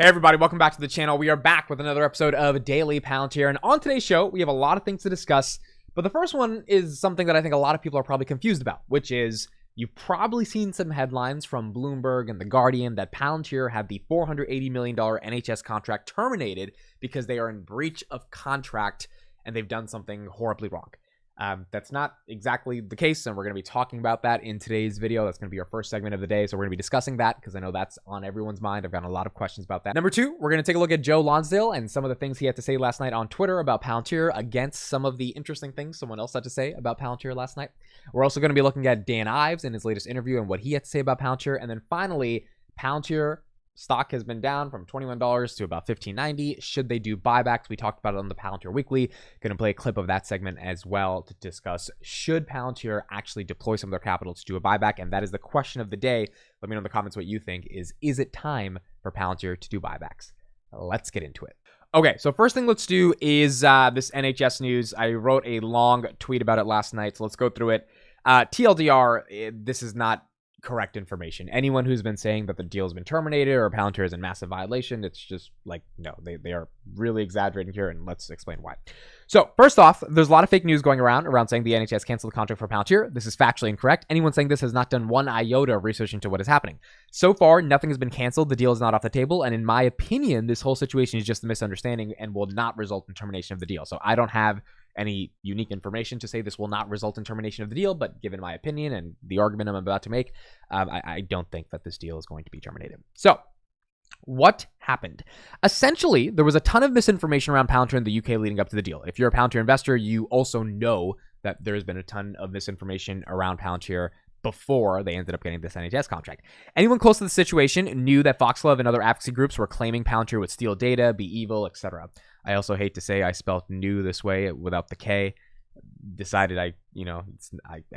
Hey everybody, welcome back to the channel. We are back with another episode of Daily Palantir, and on today's show, we have a lot of things to discuss, but the first one is something that I think a lot of people are probably confused about, which is you've probably seen some headlines from Bloomberg and The Guardian that Palantir had the $480 million NHS contract terminated because they are in breach of contract and they've done something horribly wrong. That's not exactly the case, and we're going to be talking about that in today's video. That's going to be our first segment of the day, so we're going to be discussing that because I know that's on everyone's mind. I've gotten a lot of questions about that. Number two, we're going to take a look at Joe Lonsdale and some of the things he had to say last night on Twitter about Palantir against some of the interesting things someone else had to say about Palantir last night. We're also going to be looking at Dan Ives in his latest interview and what he had to say about Palantir. And then finally, Palantir stock has been down from $21 to about $15.90. Should they do buybacks? We talked about it on the Palantir Weekly. Going to play a clip of that segment as well to discuss, should Palantir actually deploy some of their capital to do a buyback? And that is the question of the day. Let me know in the comments what you think. Is it time for Palantir to do buybacks? Let's get into it. Okay, so first thing let's do is this NHS news. I wrote a long tweet about it last night, so let's go through it. TLDR, this is not correct information. Anyone who's been saying that the deal has been terminated or Palantir is in massive violation, it's just like, no, they are really exaggerating here, and let's explain why. So first off, there's a lot of fake news going around saying the NHS canceled the contract for Palantir. This is factually incorrect. Anyone saying this has not done one iota of research into what is happening. So far, nothing has been canceled. The deal is not off the table, and in my opinion, this whole situation is just a misunderstanding and will not result in termination of the deal. So I don't have any unique information to say this will not result in termination of the deal, but given my opinion and the argument I'm about to make, I don't think that this deal is going to be terminated. So what happened? Essentially, there was a ton of misinformation around Palantir in the UK leading up to the deal. If you're a Palantir investor, you also know that there's been a ton of misinformation around Palantir before they ended up getting this NHS contract. Anyone close to the situation knew that Foxglove and other advocacy groups were claiming Palantir would steal data, be evil, etc. I also hate to say I spelled new this way without the K. Decided I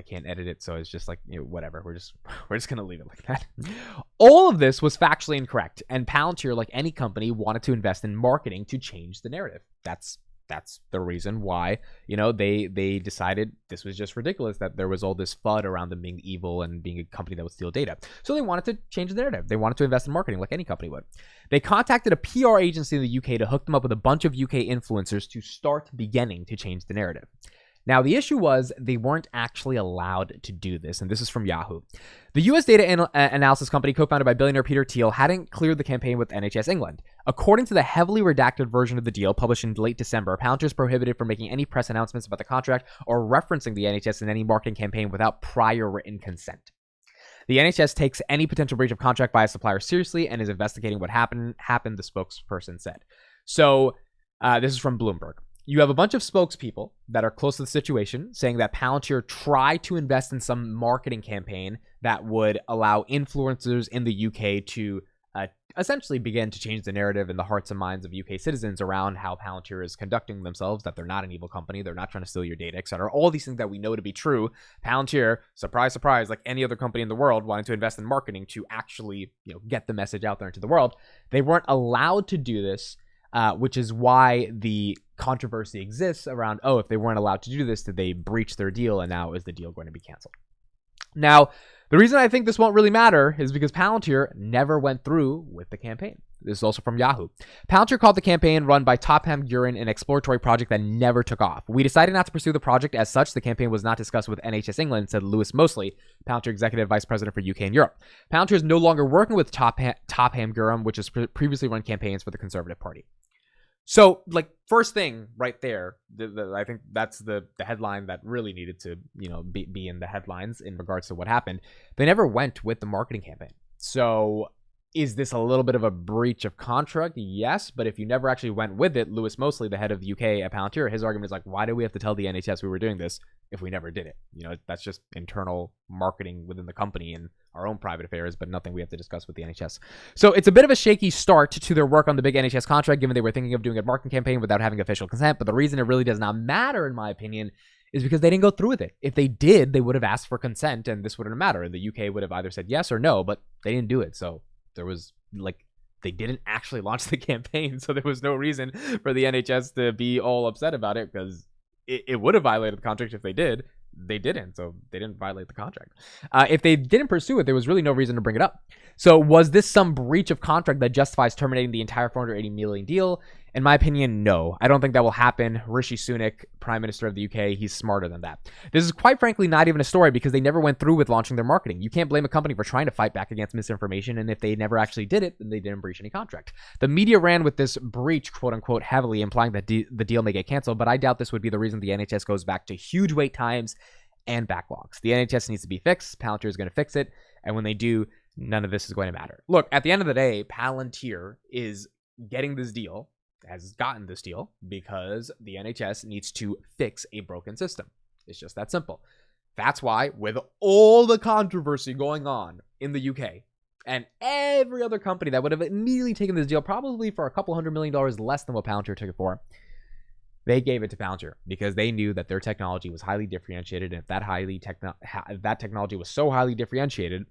can't edit it, so it's just like, whatever. We're just gonna leave it like that. All of this was factually incorrect, and Palantir, like any company, wanted to invest in marketing to change the narrative. That's the reason why, they decided this was just ridiculous, that there was all this FUD around them being evil and being a company that would steal data. So they wanted to change the narrative. They wanted to invest in marketing like any company would. They contacted a PR agency in the UK to hook them up with a bunch of UK influencers to start beginning to change the narrative. Now, the issue was they weren't actually allowed to do this, and this is from Yahoo. The US data analysis company, co-founded by billionaire Peter Thiel, hadn't cleared the campaign with NHS England. According to the heavily redacted version of the deal published in late December, Palantir is prohibited from making any press announcements about the contract or referencing the NHS in any marketing campaign without prior written consent. The NHS takes any potential breach of contract by a supplier seriously and is investigating what happened, the spokesperson said. So this is from Bloomberg. You have a bunch of spokespeople that are close to the situation saying that Palantir tried to invest in some marketing campaign that would allow influencers in the UK to essentially begin to change the narrative in the hearts and minds of UK citizens around how Palantir is conducting themselves, that they're not an evil company, they're not trying to steal your data, etc. All these things that we know to be true. Palantir, surprise, surprise, like any other company in the world, wanting to invest in marketing to actually, get the message out there into the world. They weren't allowed to do this, which is why the controversy exists around, if they weren't allowed to do this, did they breach their deal, and now is the deal going to be canceled? Now, the reason I think this won't really matter is because Palantir never went through with the campaign. This is also from Yahoo. Palantir called the campaign run by Topham Gurin an exploratory project that never took off. We decided not to pursue the project as such. The campaign was not discussed with NHS England, said Lewis Mosley, Palantir Executive Vice President for UK and Europe. Palantir is no longer working with Topham Gurin, which has previously run campaigns for the Conservative Party. So, first thing right there, I think that's the headline that really needed to, be in the headlines in regards to what happened. They never went with the marketing campaign. So, is this a little bit of a breach of contract? Yes, but if you never actually went with it, Lewis Mosley, the head of the UK at Palantir, his argument is like, why do we have to tell the NHS we were doing this if we never did it? That's just internal marketing within the company and our own private affairs, but nothing we have to discuss with the NHS. So it's a bit of a shaky start to their work on the big NHS contract, given they were thinking of doing a marketing campaign without having official consent. But the reason it really does not matter, in my opinion, is because they didn't go through with it. If they did, they would have asked for consent, and this wouldn't matter. The UK would have either said yes or no, but they didn't do it. So there was, they didn't actually launch the campaign, so there was no reason for the NHS to be all upset about it, because it would have violated the contract if they did. they didn't, so they didn't violate the contract. If they didn't pursue it, there was really no reason to bring it up. So was this some breach of contract that justifies terminating the entire $480 million deal? In my opinion, no. I don't think that will happen. Rishi Sunak, Prime Minister of the UK, he's smarter than that. This is quite frankly not even a story because they never went through with launching their marketing. You can't blame a company for trying to fight back against misinformation, and if they never actually did it, then they didn't breach any contract. The media ran with this breach, quote unquote, heavily, implying that the deal may get canceled, but I doubt this would be the reason the NHS goes back to huge wait times and backlogs. The NHS needs to be fixed. Palantir is going to fix it, and when they do, none of this is going to matter. Look, at the end of the day, Palantir is getting this deal, has gotten this deal because the NHS needs to fix a broken system. It's just that simple. That's why, with all the controversy going on in the UK and every other company that would have immediately taken this deal, probably for a couple $100 million less than what Palantir took it for, they gave it to Palantir because they knew that their technology was highly differentiated, and if that technology was so highly differentiated,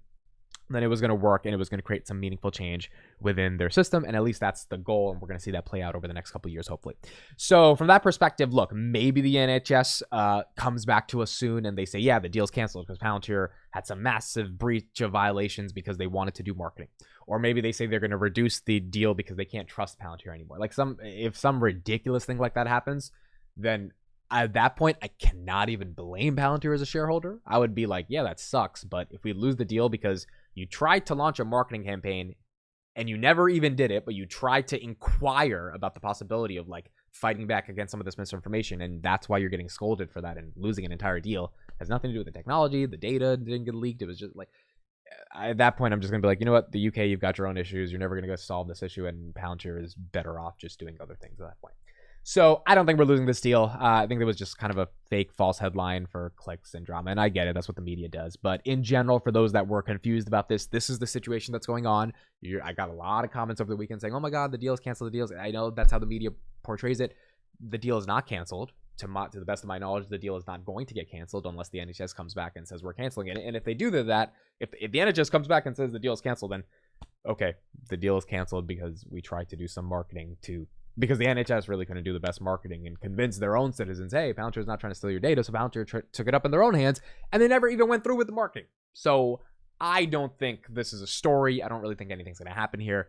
then it was going to work and it was going to create some meaningful change within their system. And at least that's the goal. And we're going to see that play out over the next couple of years, hopefully. So from that perspective, look, maybe the NHS comes back to us soon and they say, yeah, the deal's canceled because Palantir had some massive breach of violations because they wanted to do marketing. Or maybe they say they're going to reduce the deal because they can't trust Palantir anymore. Like if some ridiculous thing like that happens, then at that point, I cannot even blame Palantir as a shareholder. I would be like, yeah, that sucks. But if we lose the deal because you tried to launch a marketing campaign and you never even did it, but you tried to inquire about the possibility of like fighting back against some of this misinformation, and that's why you're getting scolded for that and losing an entire deal. It has nothing to do with the technology. The data didn't get leaked. It was just like, at that point, I'm just going to be like, you know what? The UK, you've got your own issues. You're never going to go solve this issue, and Palantir is better off just doing other things at that point. So I don't think we're losing this deal. I think it was just kind of a fake false headline for clicks and drama. And I get it. That's what the media does. But in general, for those that were confused about this, this is the situation that's going on. I got a lot of comments over the weekend saying, oh my God, the deal is canceled. The deal. I know that's how the media portrays it. The deal is not canceled. To the best of my knowledge, the deal is not going to get canceled unless the NHS comes back and says we're canceling it. And if they do that, if the NHS comes back and says the deal is canceled, then okay, the deal is canceled because we tried to do some marketing because the NHS really couldn't do the best marketing and convince their own citizens, hey, Palantir is not trying to steal your data. So Palantir took it up in their own hands, and they never even went through with the marketing. So I don't think this is a story. I don't really think anything's going to happen here.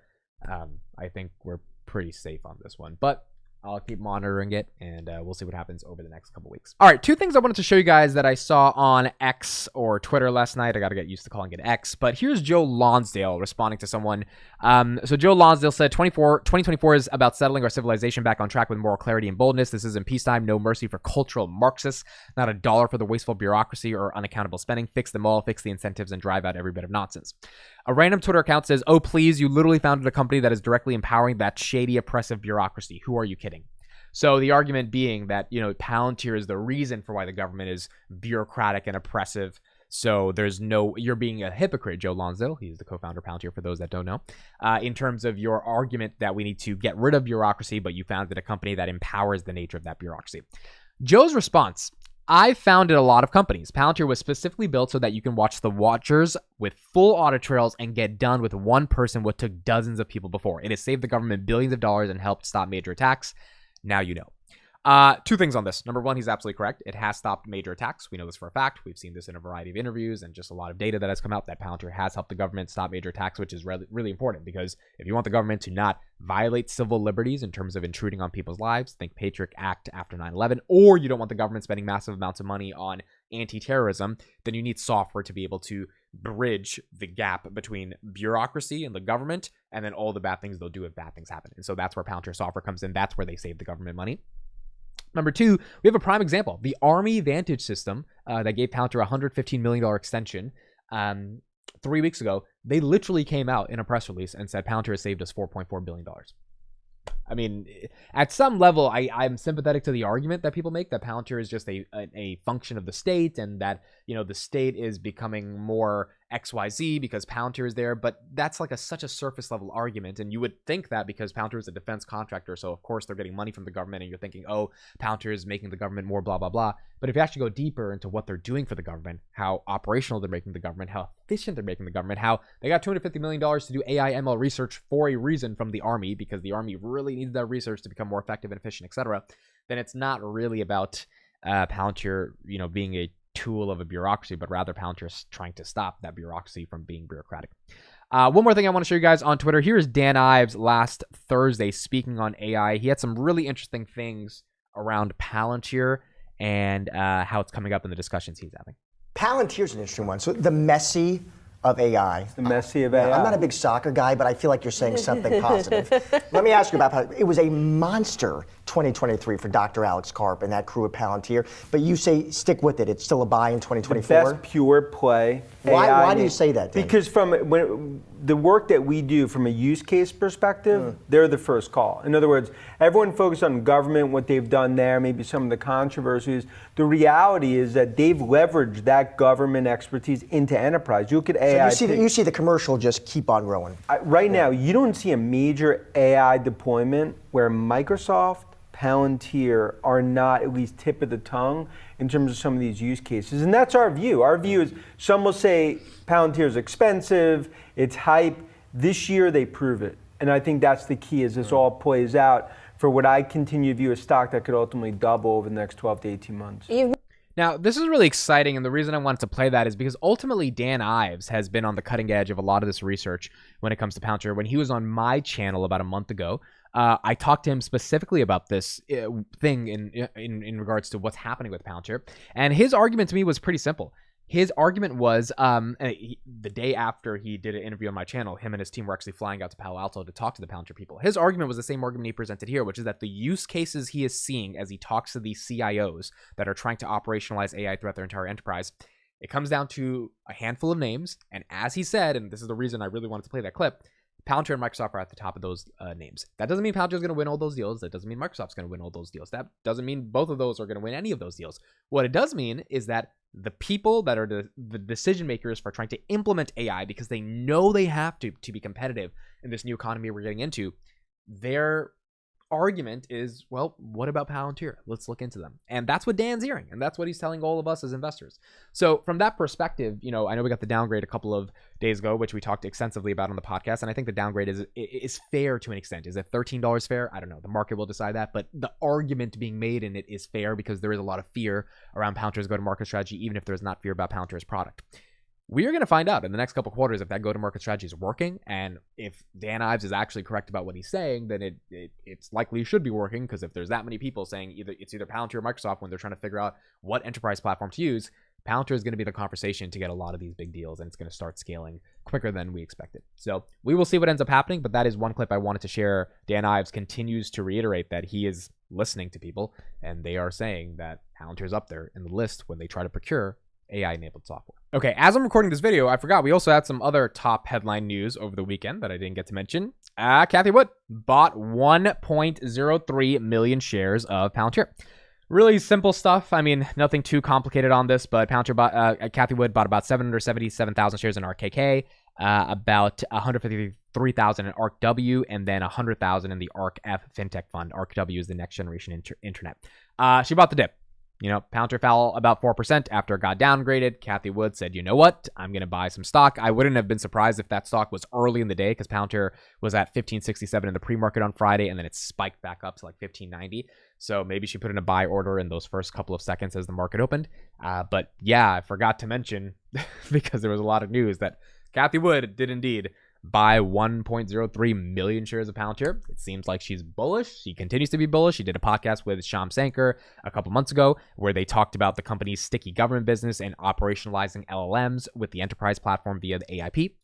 I think we're pretty safe on this one, but I'll keep monitoring it, and we'll see what happens over the next couple weeks. All right, two things I wanted to show you guys that I saw on X or Twitter last night. I got to get used to calling it X, but here's Joe Lonsdale responding to someone. So Joe Lonsdale said, 2024 is about settling our civilization back on track with moral clarity and boldness. This isn't peacetime, no mercy for cultural Marxists, not a dollar for the wasteful bureaucracy or unaccountable spending. Fix them all, fix the incentives, and drive out every bit of nonsense. A random Twitter account says, oh, please, you literally founded a company that is directly empowering that shady, oppressive bureaucracy. Who are you kidding? So the argument being that, Palantir is the reason for why the government is bureaucratic and oppressive. So you're being a hypocrite, Joe Lonsdale. He's the co-founder of Palantir, for those that don't know, in terms of your argument that we need to get rid of bureaucracy, but you founded a company that empowers the nature of that bureaucracy. Joe's response, I founded a lot of companies. Palantir was specifically built so that you can watch The Watchers with full audit trails and get done with one person what took dozens of people before. It has saved the government billions of dollars and helped stop major attacks. Now you know. Two things on this. Number one, he's absolutely correct. It has stopped major attacks. We know this for a fact. We've seen this in a variety of interviews and just a lot of data that has come out that Palantir has helped the government stop major attacks, which is really, really important because if you want the government to not violate civil liberties in terms of intruding on people's lives, think Patriot Act after 9/11, or you don't want the government spending massive amounts of money on anti-terrorism, then you need software to be able to bridge the gap between bureaucracy and the government and then all the bad things they'll do if bad things happen. And so that's where Palantir software comes in. That's where they save the government money. Number two, we have a prime example. The Army Vantage system that gave Palantir a $115 million extension 3 weeks ago, they literally came out in a press release and said Palantir has saved us $4.4 billion. I mean, at some level, I'm sympathetic to the argument that people make that Palantir is just a function of the state and that, the state is becoming more XYZ because Palantir is there. But that's like such a surface level argument. And you would think that because Palantir is a defense contractor, so of course they're getting money from the government and you're thinking, oh, Palantir is making the government more blah, blah, blah. But if you actually go deeper into what they're doing for the government, how operational they're making the government, how efficient they're making the government, how they got $250 million to do AI ML research for a reason from the Army because the Army really needs that research to become more effective and efficient, etc., then it's not really about Palantir, being a tool of a bureaucracy, but rather Palantir is trying to stop that bureaucracy from being bureaucratic. One more thing I want to show you guys on Twitter. Here's Dan Ives last Thursday speaking on AI. He had some really interesting things around Palantir and how it's coming up in the discussions he's having. Palantir's an interesting one. So the Messi of AI. The Messi of AI. I'm not a big soccer guy, but I feel like you're saying something positive. Let me ask you about it. It was a monster 2023 for Dr. Alex Karp and that crew at Palantir. But you say stick with it. It's still a buy in 2024. The best pure play. Why do you say that, Dan? Because the work that we do from a use case perspective, they're the first call. In other words, everyone focused on government, what they've done there, maybe some of the controversies. The reality is that they've leveraged that government expertise into enterprise. You look at AI. So you see the commercial just keep on growing. Right now, you don't see a major AI deployment where Microsoft, Palantir are not at least tip of the tongue in terms of some of these use cases. And that's our view. Our view is some will say Palantir is expensive, it's hype. This year they prove it. And I think that's the key as this all plays out for what I continue to view as stock that could ultimately double over the next 12 to 18 months. Now, this is really exciting, and the reason I wanted to play that is because ultimately Dan Ives has been on the cutting edge of a lot of this research when it comes to Palantir. When he was on my channel about a month ago, I talked to him specifically about this thing in regards to what's happening with Palantir, and his argument to me was pretty simple. His argument was, the day after he did an interview on my channel, him and his team were actually flying out to Palo Alto to talk to the Palantir people. His argument was the same argument he presented here, which is that the use cases he is seeing as he talks to these CIOs that are trying to operationalize AI throughout their entire enterprise, it comes down to a handful of names. And as he said, and this is the reason I really wanted to play that clip, Palantir and Microsoft are at the top of those names. That doesn't mean Palantir is going to win all those deals. That doesn't mean Microsoft's going to win all those deals. That doesn't mean both of those are going to win any of those deals. What it does mean is that the people that are the decision makers for trying to implement AI, because they know they have to be competitive in this new economy we're getting into, their argument is, well, what about Palantir? Let's look into them. And that's what Dan's hearing, and that's what he's telling all of us as investors. So from that perspective, I know we got the downgrade a couple of days ago, which we talked extensively about on the podcast, and I think the downgrade is fair to an extent. Is it $13 fair? I don't know. The market will decide that, but the argument being made in it is fair because there is a lot of fear around Palantir's go-to-market strategy, even if there's not fear about Palantir's product. We are going to find out in the next couple of quarters if that go-to-market strategy is working, and if Dan Ives is actually correct about what he's saying, then it's likely should be working, because if there's that many people saying it's either Palantir or Microsoft when they're trying to figure out what enterprise platform to use, Palantir is going to be the conversation to get a lot of these big deals, and it's going to start scaling quicker than we expected. So we will see what ends up happening, but that is one clip I wanted to share. Dan Ives continues to reiterate that he is listening to people, and they are saying that Palantir is up there in the list when they try to procure AI-enabled software. Okay, as I'm recording this video, I forgot we also had some other top headline news over the weekend that I didn't get to mention. Cathie Wood bought 1.03 million shares of Palantir. Really simple stuff. I mean, nothing too complicated on this, but Palantir bought, Cathie Wood bought about 777,000 shares in ARKK, about 153,000 in ARKW, and then 100,000 in the ARKF FinTech Fund. ARKW is the next generation internet. She bought the dip. Palantir fell about 4% after it got downgraded. Cathie Wood said, you know what? I'm going to buy some stock. I wouldn't have been surprised if that stock was early in the day, because Palantir was at 1567 in the pre-market on Friday, and then it spiked back up to like 1590. So maybe she put in a buy order in those first couple of seconds as the market opened. But yeah, I forgot to mention, because there was a lot of news, that Cathie Wood did indeed buy 1.03 million shares of Palantir. It seems like she's bullish. She continues to be bullish. She did a podcast with Shyam Sankar a couple months ago where they talked about the company's sticky government business and operationalizing LLMs with the enterprise platform via the AIP.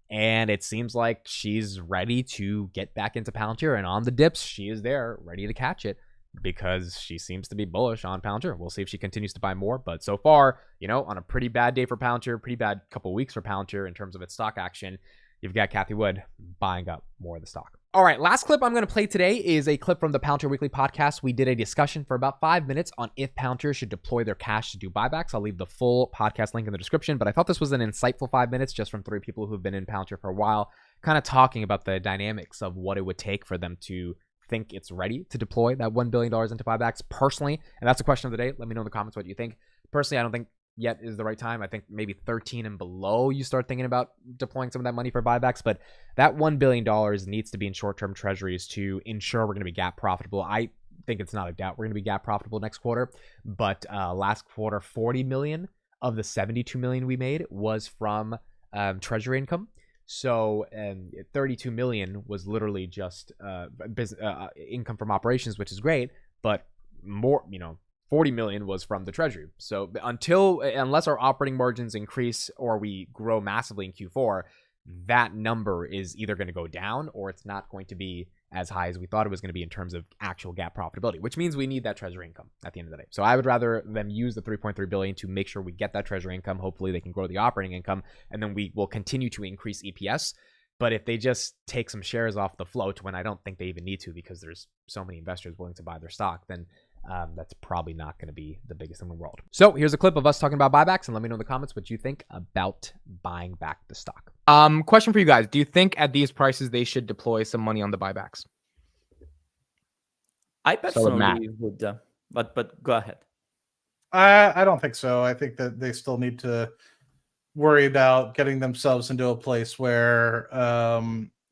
And it seems like she's ready to get back into Palantir, and on the dips, she is there ready to catch it because she seems to be bullish on Palantir. We'll see if she continues to buy more, but so far, on a pretty bad day for Palantir, pretty bad couple of weeks for Palantir in terms of its stock action, you've got Cathie Wood buying up more of the stock. All right, last clip I'm going to play today is a clip from the Palantir Weekly podcast. We did a discussion for about 5 minutes on if Palantir should deploy their cash to do buybacks. I'll leave the full podcast link in the description, but I thought this was an insightful 5 minutes just from 3 people who've been in Palantir for a while, kind of talking about the dynamics of what it would take for them to think it's ready to deploy that $1 billion into buybacks personally. And that's the question of the day. Let me know in the comments what you think. Personally, I don't think yet is the right time. I think maybe 13 and below you start thinking about deploying some of that money for buybacks, but that $1 billion needs to be in short-term treasuries to ensure we're going to be gap profitable. I think it's not a doubt we're going to be gap profitable next quarter, but last quarter 40 million of the 72 million we made was from treasury income. So 32 million was literally just income from operations, which is great, but more, 40 million was from the treasury. So unless our operating margins increase or we grow massively in Q4, that number is either going to go down or it's not going to be as high as we thought it was going to be in terms of actual GAAP profitability, which means we need that treasury income at the end of the day. So I would rather them use the 3.3 billion to make sure we get that treasury income. Hopefully they can grow the operating income, and then we will continue to increase EPS. But if they just take some shares off the float, when I don't think they even need to because there's so many investors willing to buy their stock, then that's probably not going to be the biggest thing in the world. So here's a clip of us talking about buybacks, and let me know in the comments what you think about buying back the stock. Question for you guys. Do you think at these prices they should deploy some money on the buybacks? I personally would, but go ahead. I don't think so. I think that they still need to worry about getting themselves into a place where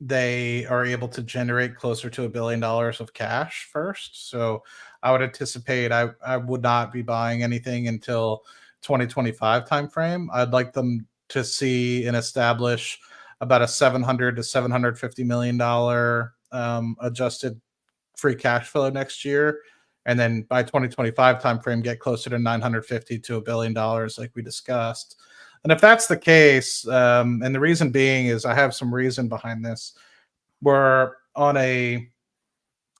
they are able to generate closer to $1 billion of cash first. So I would anticipate I would not be buying anything until 2025 timeframe. I'd like them to see and establish about a $700 to $750 million adjusted free cash flow next year. And then by 2025 timeframe, get closer to 950 to $1 billion like we discussed. And if that's the case, and the reason being is I have some reason behind this, we're on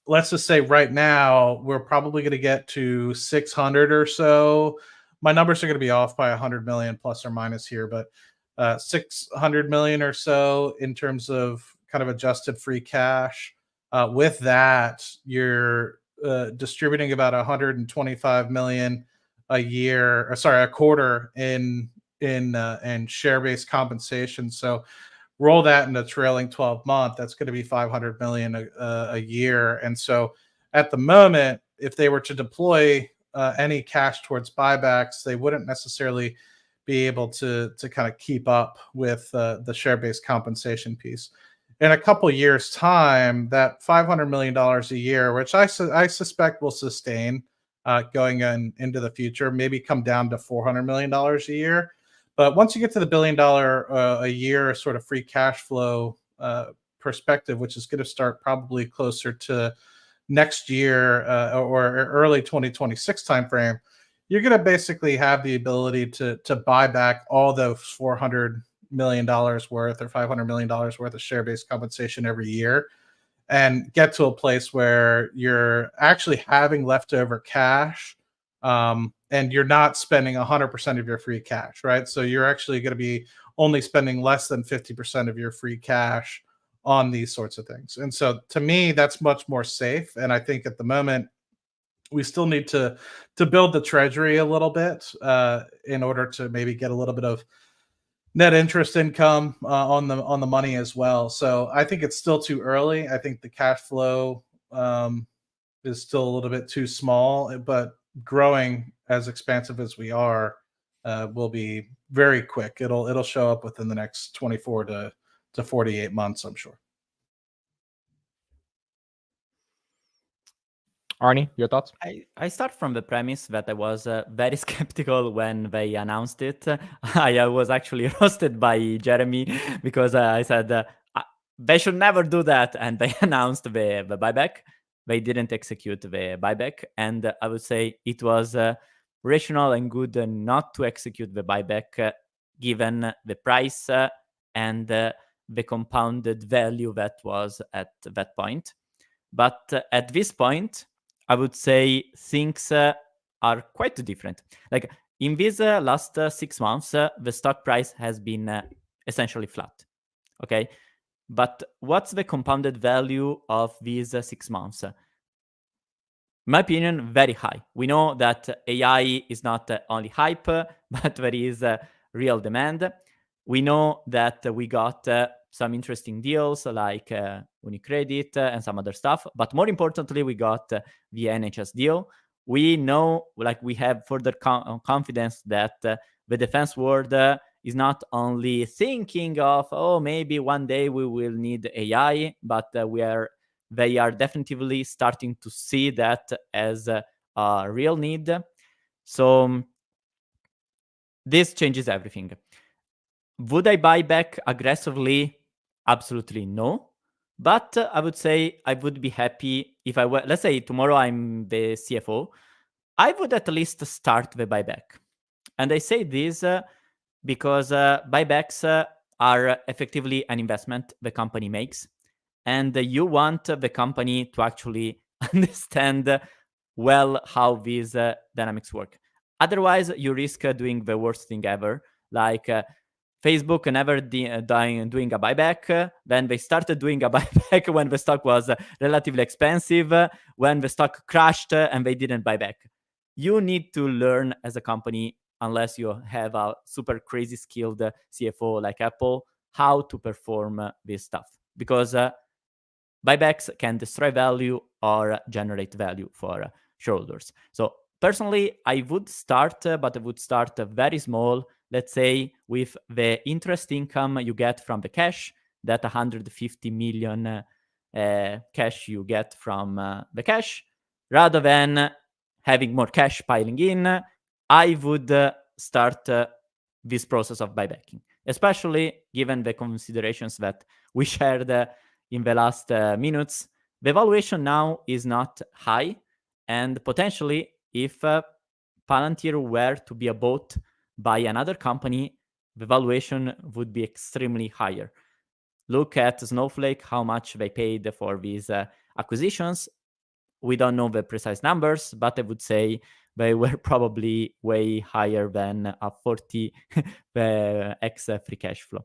let's just say right now, we're probably going to get to 600 or so. My numbers are going to be off by 100 million plus or minus here, but 600 million or so in terms of kind of adjusted free cash. With that, you're distributing about 125 million a quarter in share-based compensation. So roll that in a trailing 12 month, that's going to be 500 million a year. And so at the moment, if they were to deploy any cash towards buybacks, they wouldn't necessarily be able to kind of keep up with the share-based compensation piece. In a couple years' time, that $500 million a year, which I suspect will sustain going into the future, maybe come down to $400 million a year. But once you get to the $1 billion a year sort of free cash flow perspective, which is going to start probably closer to next year or early 2026 timeframe, you're going to basically have the ability to buy back all the $400 million worth or $500 million worth of share-based compensation every year and get to a place where you're actually having leftover cash and you're not spending 100% of your free cash, right? So you're actually going to be only spending less than 50% of your free cash on these sorts of things. And so to me, that's much more safe. And I think at the moment, we still need to build the treasury a little bit in order to maybe get a little bit of net interest income on the money as well. So I think it's still too early. I think the cash flow is still a little bit too small, but growing as expansive as we are will be very quick. It'll show up within the next 24 to 48 months, I'm sure. Arnie, your thoughts? I start from the premise that I was very skeptical when they announced it. I was actually roasted by Jeremy because I said they should never do that, and they announced the buyback. They didn't execute the buyback, and I would say it was rational and good not to execute the buyback given the price and the compounded value that was at that point. But at this point, I would say things are quite different. Like in these last 6 months, the stock price has been essentially flat. Okay, but what's the compounded value of these 6 months? In my opinion, very high. We know that AI is not only hype, but there is real demand. We know that we got some interesting deals like UniCredit and some other stuff. But more importantly, we got the NHS deal. We know, like we have further confidence that the defense world is not only thinking of, oh, maybe one day we will need AI, but they are definitely starting to see that as a real need. So this changes everything. Would I buy back aggressively? Absolutely no. But I would say I would be happy if I were, let's say tomorrow I'm the CFO, I would at least start the buyback. And I say this because buybacks are effectively an investment the company makes. And you want the company to actually understand well how these dynamics work. Otherwise, you risk doing the worst thing ever, like Facebook never doing a buyback. Then they started doing a buyback when the stock was relatively expensive, when the stock crashed, and they didn't buy back. You need to learn as a company, unless you have a super crazy skilled CFO like Apple, how to perform this stuff. Because buybacks can destroy value or generate value for shareholders. So personally, I would start, but I would start very small. Let's say with the interest income you get from the cash, that 150 million cash you get from the cash, rather than having more cash piling in, I would start this process of buybacking, especially given the considerations that we shared in the last minutes. The valuation now is not high, and potentially if Palantir were to be bought by another company, the valuation would be extremely higher. Look at Snowflake, how much they paid for these acquisitions. We don't know the precise numbers, but I would say they were probably way higher than a 40x free cash flow.